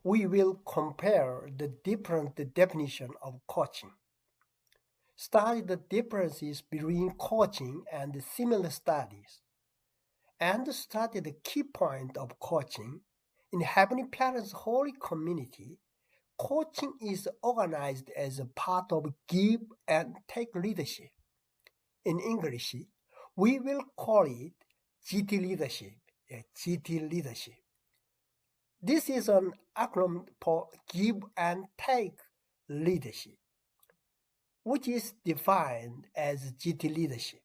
we will compare the different definitions of coaching, study the differences between coaching and similar studies, and study the key point of coaching. In Heavenly Parents' Holy Community, coaching is organized as a part of give and take leadership. In English, we will call it GT leadership. GT leadership. This is an acronym for give and take leadership, which is defined as GT leadership.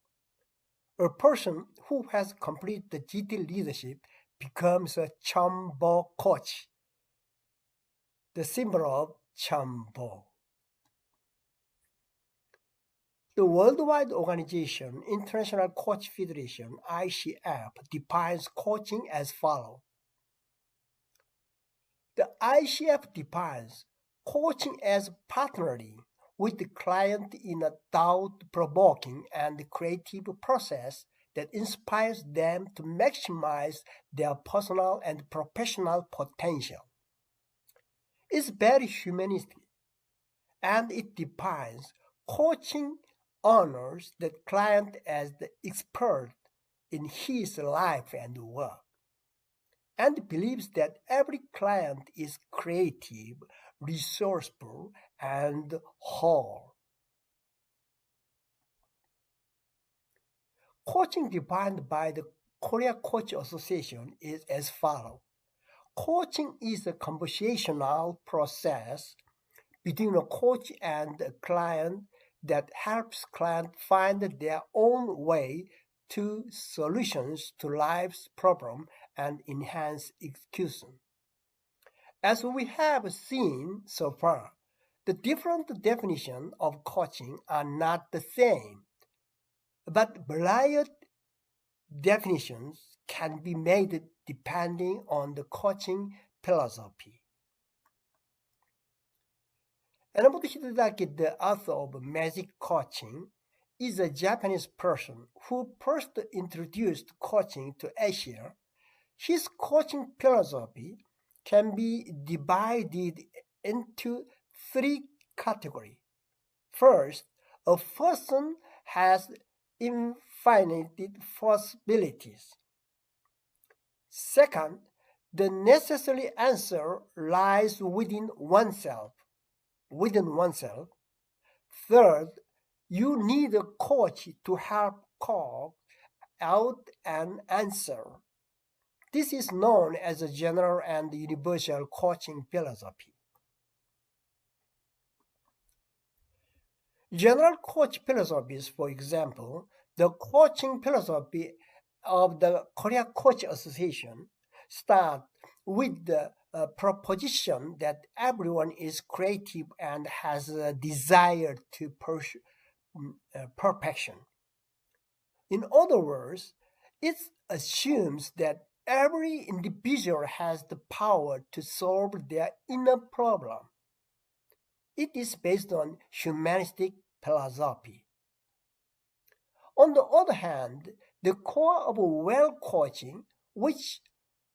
A person who has completed the GT leadership becomes a Chambo coach, the symbol of Chambo. The worldwide organization, International Coach Federation, ICF, defines coaching as follows. The ICF defines coaching as partnering with the client in a thought-provoking and creative process that inspires them to maximize their personal and professional potential. It's very humanistic, and it defines coaching honors the client as the expert in his life and work, and believes that every client is creative, resourceful, and whole. Coaching defined by the Korea Coach Association is as follows. Coaching is a conversational process between a coach and a client that helps clients find their own way to solutions to life's problem and enhance execution. As we have seen so far, the different definitions of coaching are not the same, but varied definitions can be made depending on the coaching philosophy. Enomoto Hidetake, the author of Magic Coaching, is a Japanese person who first introduced coaching to Asia. His coaching philosophy can be divided into three categories. First, a person has infinite possibilities. Second, the necessary answer lies within oneself. Third, you need a coach to help carve out an answer. This is known as a general and universal coaching philosophy. General coach philosophies, for example, the coaching philosophy of the Korea Coach Association, start with the proposition that everyone is creative and has a desire to pursue perfection. In other words, it assumes that every individual has the power to solve their inner problem. It is based on humanistic philosophy. On the other hand, the core of well coaching, which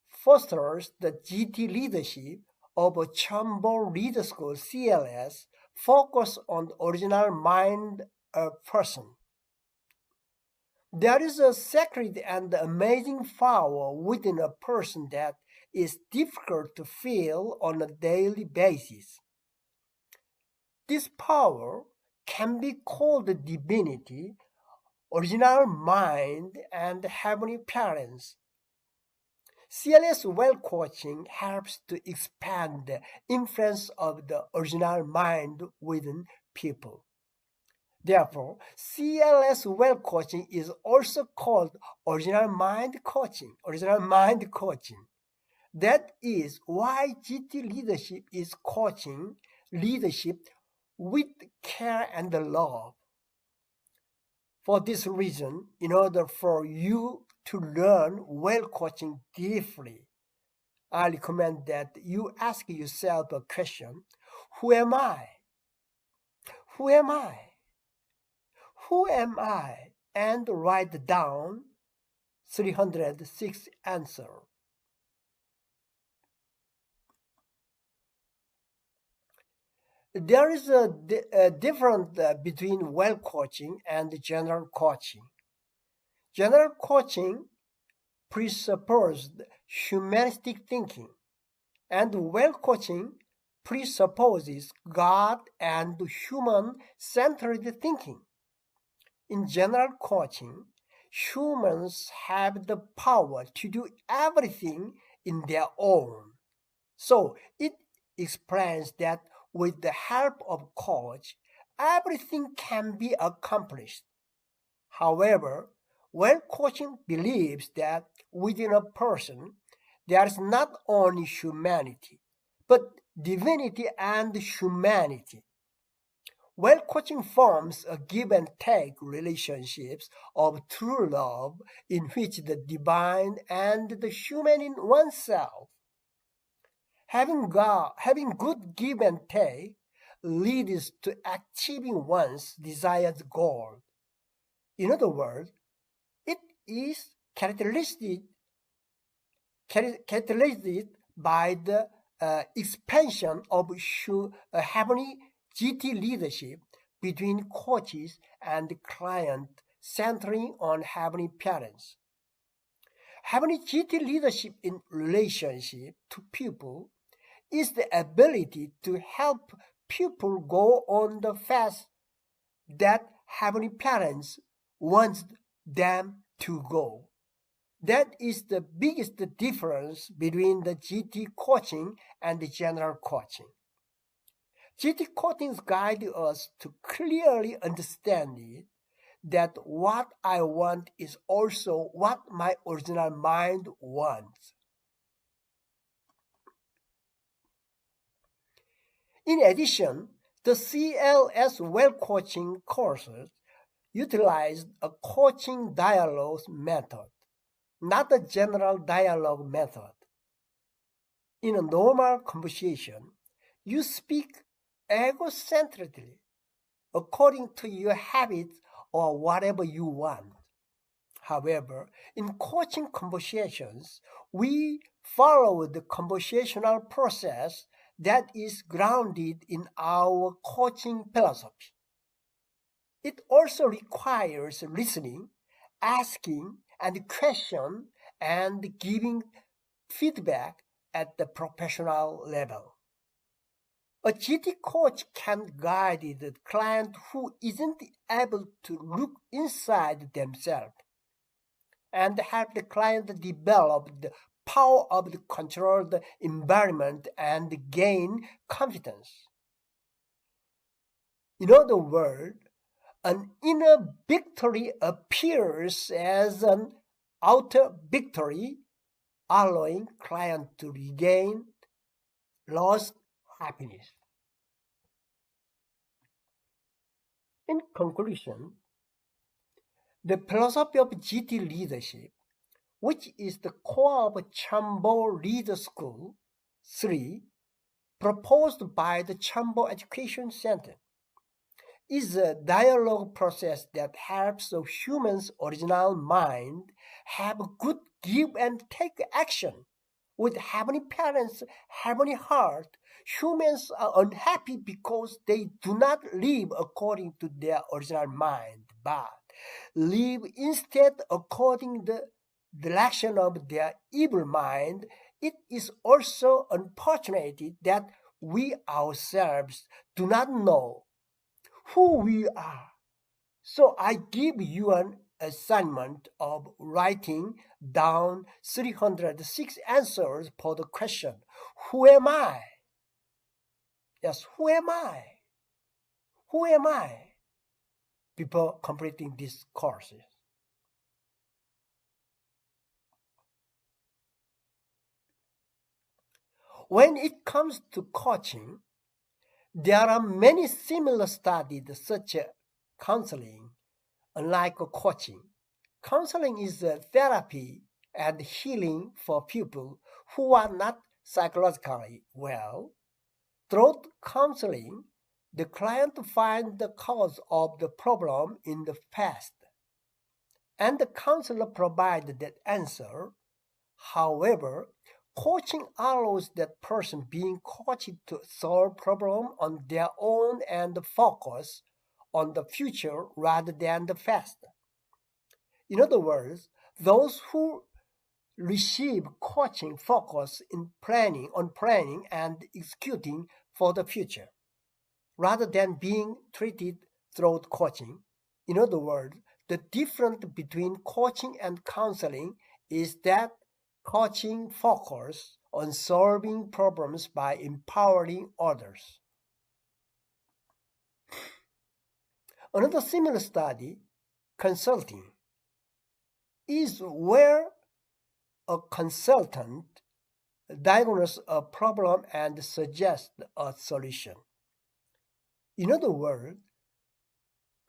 fosters the GT leadership of a Chambo Leader School CLS, focus on the original mind of person. There is a sacred and amazing power within a person that is difficult to feel on a daily basis. This power can be called divinity, original mind, and heavenly parents. CLS well coaching helps to expand the influence of the original mind within people. Therefore, CLS well coaching is also called original mind coaching. That is why GT leadership is coaching leadership with care and love. For this reason, in order for you to learn well coaching deeply, I recommend that you ask yourself a question: who am I? Who am I? Who am I? And write down 306 answers. There is a difference between well coaching and general coaching. General coaching presupposes humanistic thinking, and well coaching presupposes God and human-centered thinking. In general coaching, humans have the power to do everything in their own. So it explains that with the help of coach, everything can be accomplished. However, well coaching believes that within a person there is not only humanity, but divinity and humanity. Well coaching forms a give and take relationships of true love in which the divine and the human in oneself. Having good give and take leads to achieving one's desired goal. In other words, it is characterized by the expansion of heavenly GT leadership between coaches and client, centering on heavenly parents. Heavenly GT leadership in relationship to people is the ability to help people go on the path that heavenly parents want them to go. That is the biggest difference between the GT coaching and the general coaching. GT coaching guides us to clearly understand it, that what I want is also what my original mind wants. In addition, the CLS well coaching courses utilize a coaching dialogue method, not a general dialogue method. In a normal conversation, you speak egocentrically according to your habits or whatever you want. However, in coaching conversations, we follow the conversational process that is grounded in our coaching philosophy. It also requires listening, asking and question, and giving feedback at the professional level. A GT coach can guide the client who isn't able to look inside themselves and help the client develop the power of the controlled environment and gain confidence. In other words, an inner victory appears as an outer victory, allowing client to regain lost happiness. In conclusion, the philosophy of GT leadership, which is the core of Chambo Leader School 3, proposed by the Chambo Education Center, is a dialogue process that helps the human's original mind have good give and take action. With heavenly parents, heavenly heart, humans are unhappy because they do not live according to their original mind, but live instead according to the direction of their evil mind. It is also unfortunate that we ourselves do not know who we are. So I give you an assignment of writing down 306 answers for the question, who am I? Yes, who am I? Who am I? Before completing these courses. When it comes to coaching, there are many similar studies such as counseling, unlike coaching. Counseling is a therapy and healing for people who are not psychologically well. Through counseling, the client finds the cause of the problem in the past, and the counselor provides that answer. However, Coaching allows that person being coached to solve problems on their own and focus on the future rather than the past. In other words, those who receive coaching focus on planning and executing for the future rather than being treated through coaching. In other words, the difference between coaching and counseling is that coaching focuses on solving problems by empowering others. Another similar study, consulting, is where a consultant diagnoses a problem and suggests a solution. In other words,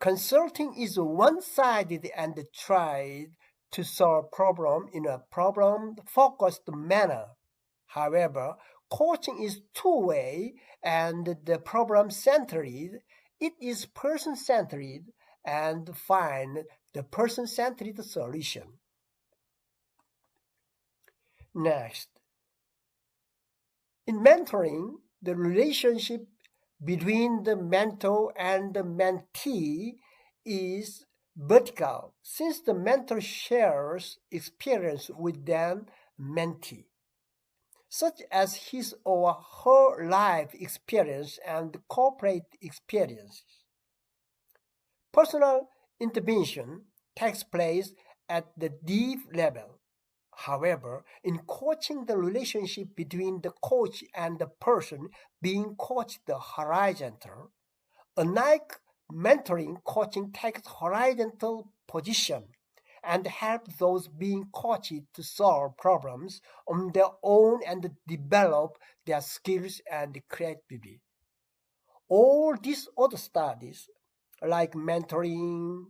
consulting is one-sided and tries to solve problem in a problem-focused manner. However, coaching is two-way and the problem-centered. It is person-centered and find the person-centered solution. Next, in mentoring, the relationship between the mentor and the mentee is vertical, since the mentor shares experience with the mentee, such as his or her life experience and corporate experiences. Personal intervention takes place at the deep level. However, in coaching, the relationship between the coach and the person being coached the horizontal. Unlike mentoring, coaching takes horizontal position and helps those being coached to solve problems on their own and develop their skills and creativity. All these other studies, like mentoring,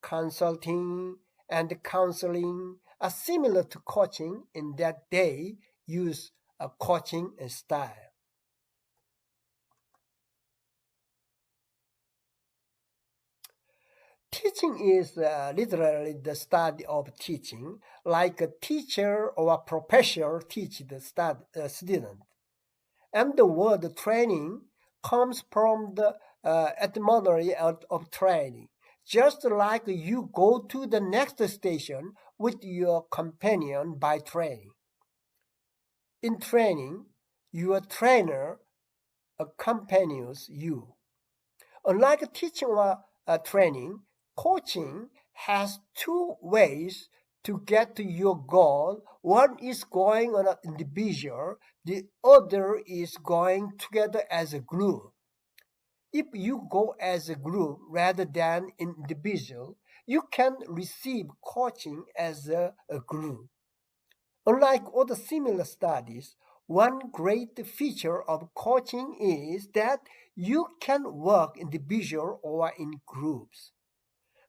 consulting, and counseling, are similar to coaching in that they use a coaching style. Teaching is literally the study of teaching, like a teacher or a professor teach the student. And the word training comes from the etymology of training. Just like you go to the next station with your companion by training. In training, your trainer accompanies you. Unlike teaching or training, coaching has two ways to get to your goal. One is going on an individual, the other is going together as a group. If you go as a group rather than individual, you can receive coaching as a group. Unlike other similar studies, one great feature of coaching is that you can work individual or in groups.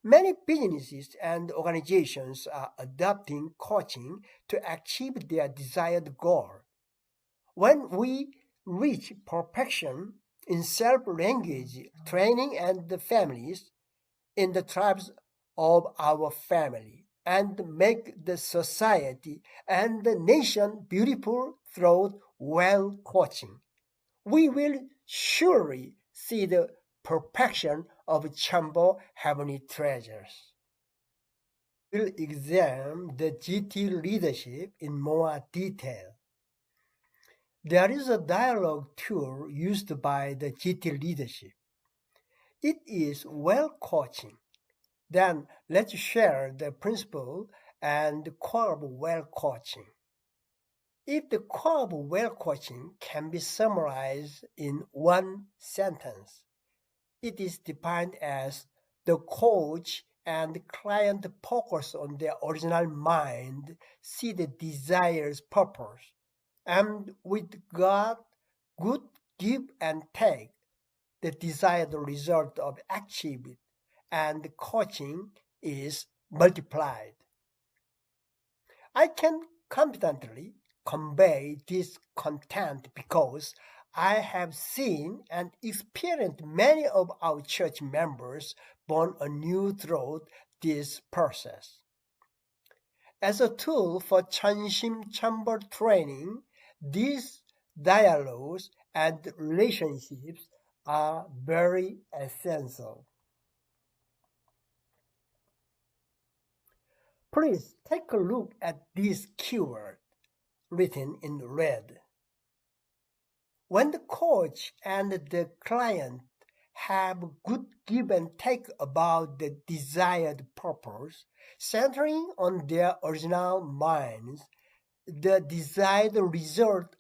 Many businesses and organizations are adopting coaching to achieve their desired goal. When we reach perfection in self-language training and the families, in the tribes of our family, and make the society and the nation beautiful through well coaching, we will surely see the perfection of Chambo heavenly treasures. We'll examine the GT leadership in more detail. There is a dialogue tool used by the GT leadership. It is well coaching. Then let's share the principle and core of well coaching. If the core of well coaching can be summarized in one sentence, it is defined as the coach and the client focus on their original mind, see the desired purpose, and with God, good give and take, the desired result of achieved, and coaching is multiplied. I can confidently convey this content because I have seen and experienced many of our church members born anew through this process. As a tool for Chanshim Chamber training, These dialogues and relationships are very essential. Please take a look at this keyword written in red. When the coach and the client have good give and take about the desired purpose, centering on their original minds, the desired result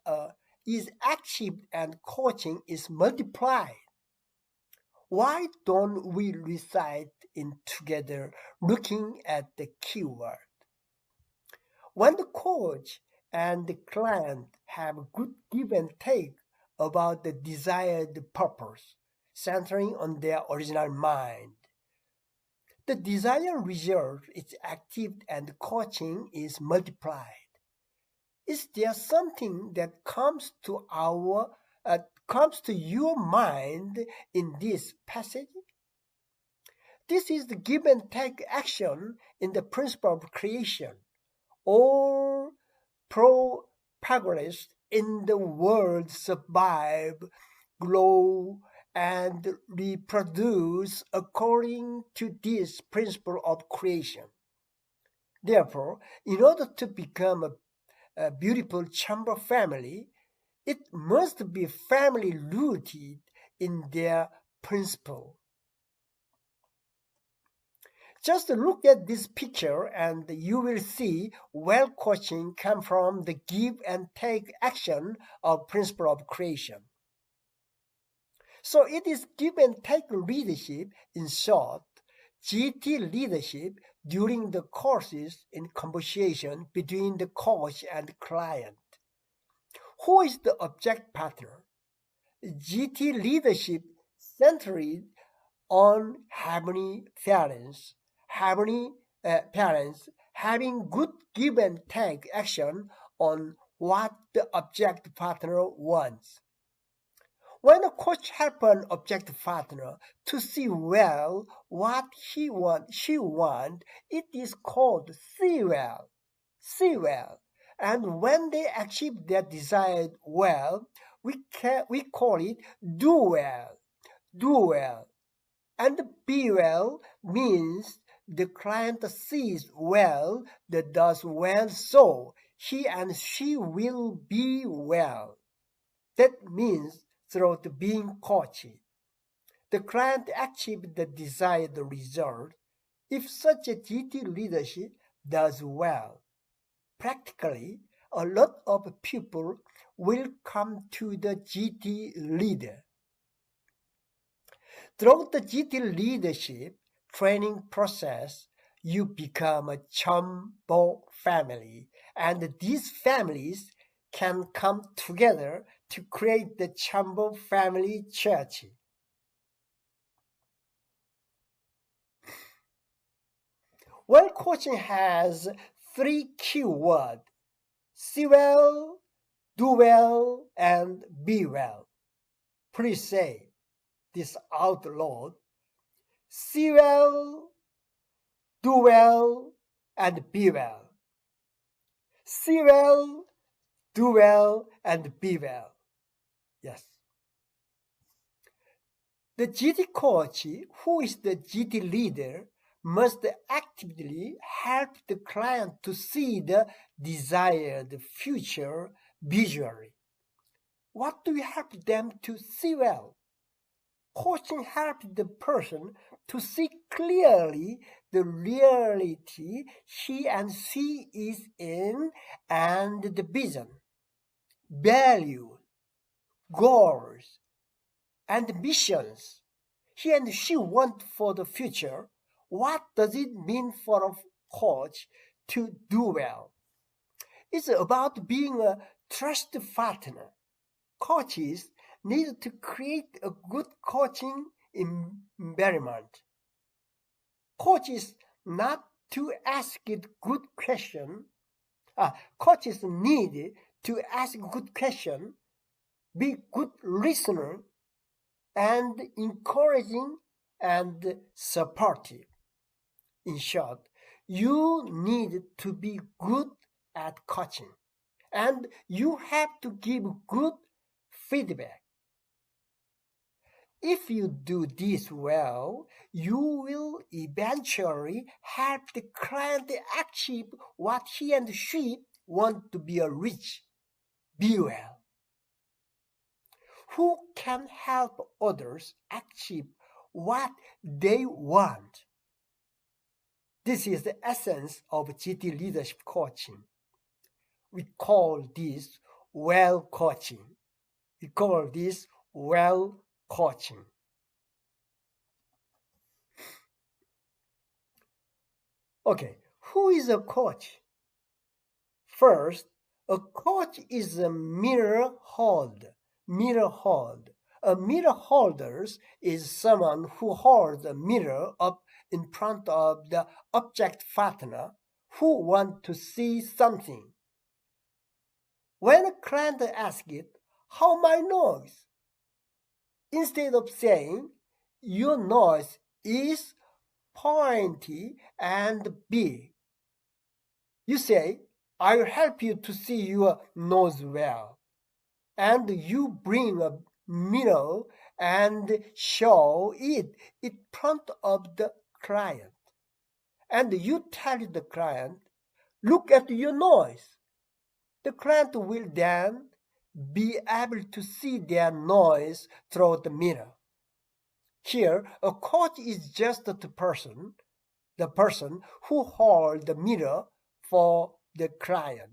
is achieved and coaching is multiplied. Why don't we recite it together looking at the keyword? When the coach and the client have good give and take about the desired purpose, centering on their original mind, the desired result is achieved and coaching is multiplied. Is there something that comes to your mind in this passage? This is the give and take action in the principle of creation. All progress in the world survive, grow, and reproduce according to this principle of creation. Therefore, in order to become a beautiful chamber family, it must be family rooted in their principle. Just look at this picture and you will see well coaching come from the give and take action of principle of creation. So it is give and take leadership, in short, GT leadership during the courses in conversation between the coach and client. Who is the object partner? GT leadership centered on harmony parents having good give and take action on what the object partner wants. When a coach helps an object partner to see well what she wants, it is called see well. See well. And when they achieve their desired well, we call it do well. Do well. And be well means the client sees well, that does well, so he and she will be well. That means through being coached, the client achieves the desired result. If such a GT leadership does well, practically a lot of people will come to the GT leader. Through the GT leadership training process, you become a Chambo family, and these families can come together to create the Chambo Family Church. Well coaching has 3 key words: see well, do well, and be well. Please say this out loud. See well, do well, and be well. See well, do well, and be well. Yes. The GT coach, who is the GT leader, must actively help the client to see the desired future visually. What do you help them to see well? Coaching helps the person to see clearly the reality he and she is in and the vision, values, goals, and missions he and she want for the future. What does it mean for a coach to do well? It's about being a trusted partner. Coaches need to create a good coaching environment. Coaches not to ask it good question. Coaches need to ask good question, be good listener, and encouraging and supportive. In short, you need to be good at coaching, and you have to give good feedback. If you do this well, you will eventually help the client achieve what he and she want to be rich, be well. Who can help others achieve what they want? This is the essence of GT leadership coaching. We call this well coaching. Okay, who is a coach? First, a coach is a mirror holder. A mirror holder is someone who holds a mirror up in front of the object partner who wants to see something. When a client asks it, how my nose? Instead of saying, your nose is pointy and big, you say, I'll help you to see your nose well. And you bring a mirror and show it in front of the client. And you tell the client, look at your nose. The client will then be able to see their nose through the mirror. Here, a coach is just the person who holds the mirror for the client.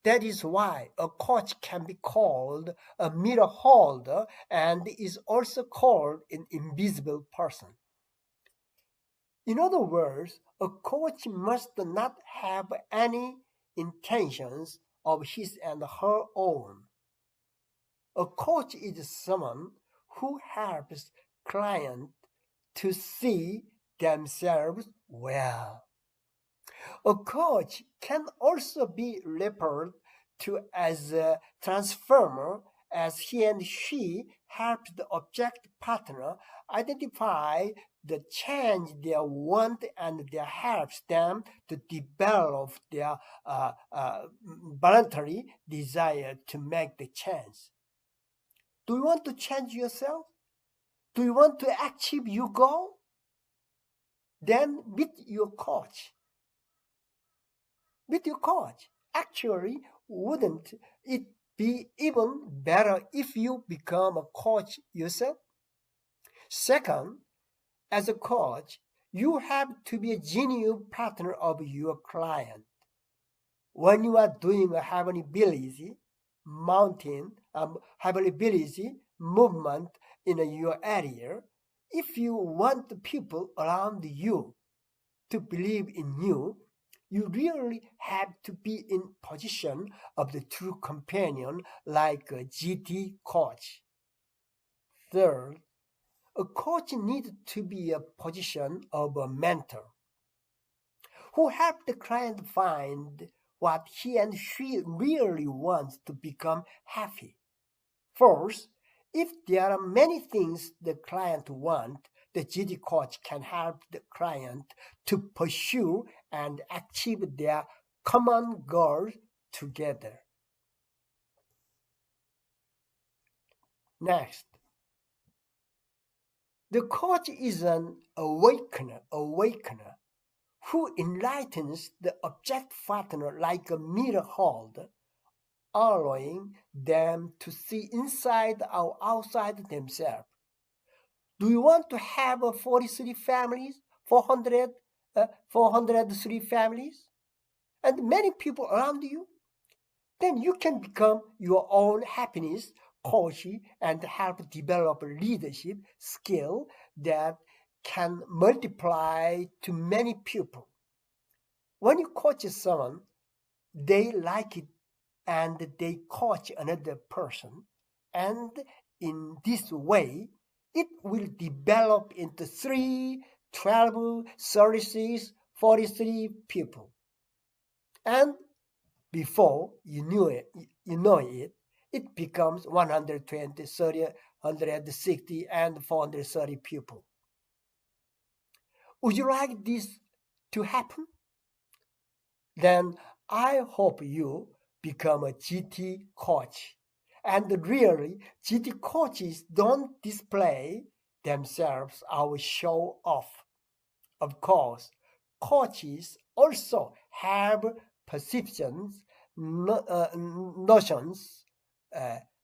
That is why a coach can be called a mirror holder and is also called an invisible person. In other words, a coach must not have any intentions of his and her own. A coach is someone who helps clients to see themselves well. A coach can also be referred to as a transformer, as he and she helps the object partner identify the change they want and they helps them to develop their voluntary desire to make the change. Do you want to change yourself? Do you want to achieve your goal? Then meet your coach. With your coach. Actually, wouldn't it be even better if you become a coach yourself? Second, as a coach, you have to be a genuine partner of your client. When you are doing a hability movement in your area, if you want the people around you to believe in you, you really have to be in position of the true companion like a GT coach. Third, a coach needs to be a position of a mentor who helps the client find what he and she really wants to become happy. First, if there are many things the client wants, the GT coach can help the client to pursue and achieve their common goals together. Next, the coach is an awakener who enlightens the object partner like a mirror holder, allowing them to see inside or outside themselves. Do you want to have 43 families, 403 families, and many people around you? Then you can become your own happiness coach and help develop leadership skill that can multiply to many people. When you coach someone, they like it and they coach another person, and in this way, it will develop into 3, 12, 36, 43 people. And before you know it, it becomes 120, 30, 160, and 430 people. Would you like this to happen? Then I hope you become a GT coach. And really, GT coaches don't display themselves or show off. Of course, coaches also have perceptions, notions,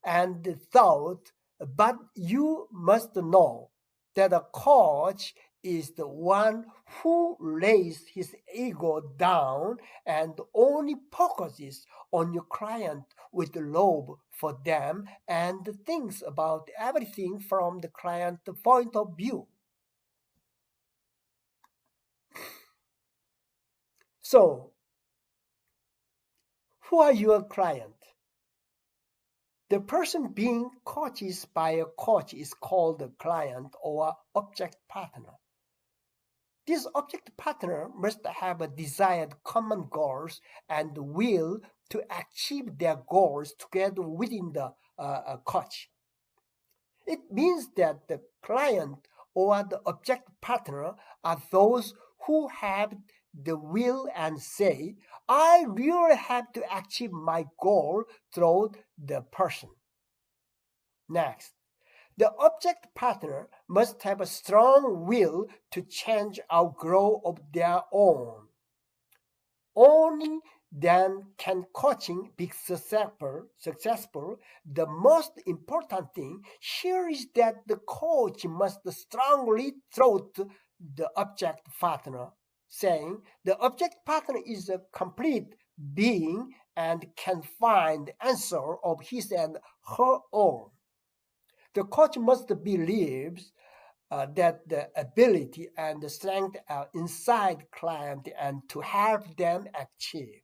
and thought, but you must know that a coach is the one who lays his ego down and only focuses on your client with love for them and thinks about everything from the client point of view. So, who are your client? The person being coached by a coach is called a client or object partner. This object partner must have a desired common goals and will to achieve their goals together within the coach. It means that the client or the object partner are those who have the will and say, I really have to achieve my goal through the person. Next, the object partner must have a strong will to change or grow of their own. Only then can coaching be successful. The most important thing here is that the coach must strongly throat the object partner, saying the object partner is a complete being and can find the answer of his and her own. The coach must believe that the ability and the strength are inside client and to help them achieve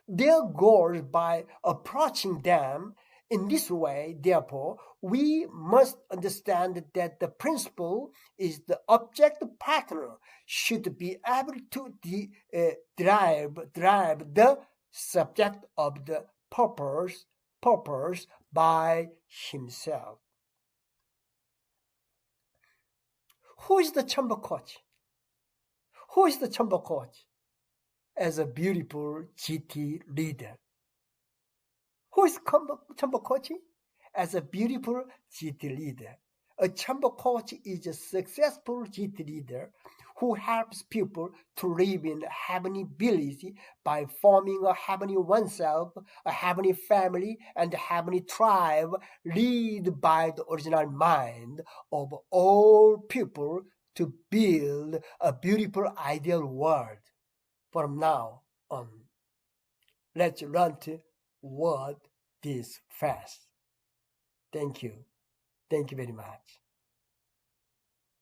their goals by approaching them in this way. Therefore, we must understand that the principle is the object partner should be able to drive the subject of the purpose by himself. Who is the chamber coach? Who is the chamber coach? As a beautiful GT leader. Who is chamber coach? As a beautiful GT leader. A chamber coach is a successful GT leader who helps people to live in heavenly ability by forming a heavenly oneself, a heavenly family, and a heavenly tribe, led by the original mind of all people to build a beautiful ideal world. From now on, let's run to word this fast. Thank you. Thank you very much.